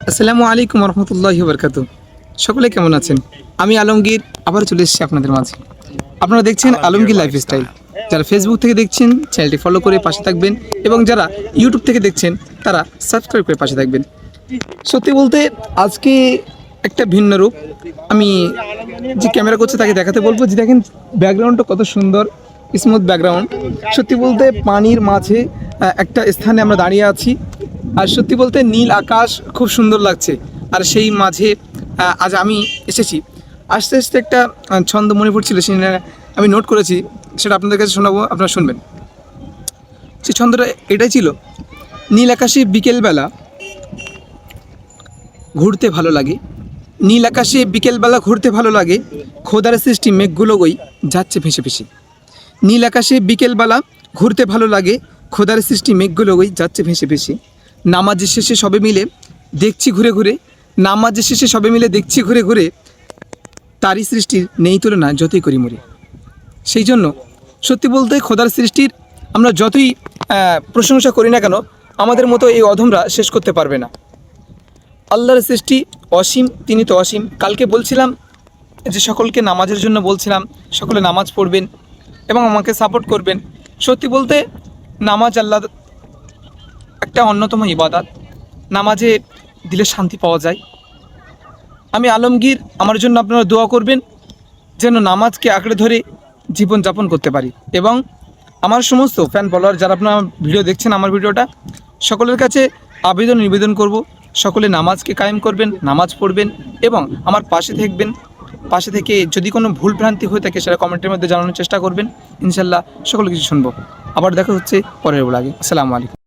আসসালামু আলাইকুম রহমতুল্লাহি বারকাতু। সকলে কেমন আছেন? আমি আলমগীর আবার চলে এসেছি আপনাদের মাঝে। আপনারা দেখছেন আলমগীর লাইফস্টাইল। যারা ফেসবুক থেকে দেখছেন চ্যানেলটি ফলো করে পাশে থাকবেন, এবং যারা ইউটিউব থেকে দেখছেন তারা সাবস্ক্রাইব করে পাশে থাকবেন। সত্যি বলতে আজকে একটা ভিন্ন রূপ আমি যে ক্যামেরা করছে তাকে দেখাতে বলবো। যে দেখেন ব্যাকগ্রাউন্ডটা কত সুন্দর, স্মুথ ব্যাকগ্রাউন্ড। সত্যি বলতে পানির মাঝে একটা স্থানে আমরা দাঁড়িয়ে আছি, আর সত্যি বলতে নীল আকাশ খুব সুন্দর লাগছে। আর সেই মাঝে আজ আমি এসেছি। আস্তে আস্তে একটা ছন্দ মনে পড়ছিল, সেটা আমি নোট করেছি, সেটা আপনাদের কাছে শোনাবো, আপনারা শুনবেন। সেই ছন্দটা এটাই ছিল: নীল আকাশে বিকেলবেলা ঘুরতে ভালো লাগে, নীল আকাশে বিকেলবেলা ঘুরতে ভালো লাগে, খোদার সৃষ্টি মেঘগুলো ওই যাচ্ছে ভেসে ভেসে। নীল আকাশে বিকেলবেলা ঘুরতে ভালো লাগে, খোদার সৃষ্টি মেঘগুলো ওই যাচ্ছে ভেসে ভেসে। নামাজের শেষে সবে মিলে দেখছি ঘুরে ঘুরে, নামাজের শেষে সবে মিলে দেখছি ঘুরে ঘুরে, তারই সৃষ্টির নেই তুলনা যতই করি মরে। সেই জন্য সত্যি বলতে খোদার সৃষ্টির আমরা যতই প্রশংসা করি না কেন, আমাদের মতো এই অধমরা শেষ করতে পারবে না। আল্লাহর সৃষ্টি অসীম, তিনি তো অসীম। কালকে বলছিলাম যে সকলকে নামাজের জন্য বলছিলাম, সকলে নামাজ পড়বেন এবং আমাকে সাপোর্ট করবেন। সত্যি বলতে নামাজ আল্লাহ একটা অন্যতম ইবাদত। নামাজে দিলে শান্তি পাওয়া যায়। আমি আলমগীর, আমার জন্য আপনারা দোয়া করবেন যেন নামাজকে আঁকড়ে ধরে জীবন যাপন করতে পারি। এবং আমার সমস্ত ফ্যান ফলোয়ার যারা আপনারা ভিডিও দেখছেন, আমার ভিডিওটা, সকলের কাছে নিবেদন করব, সকলে নামাজকে কায়েম করবেন, নামাজ পড়বেন এবং আমার পাশে থাকবেন। পাশে থেকে যদি কোনো ভুল ভ্রান্তি হয়ে থাকে সেটা কমেন্টের মধ্যে জানানোর চেষ্টা করবেন। ইনশাল্লাহ সকল কিছু শুনবো। আবার দেখা হচ্ছে পরের ব্লগে। আসসালামু আলাইকুম।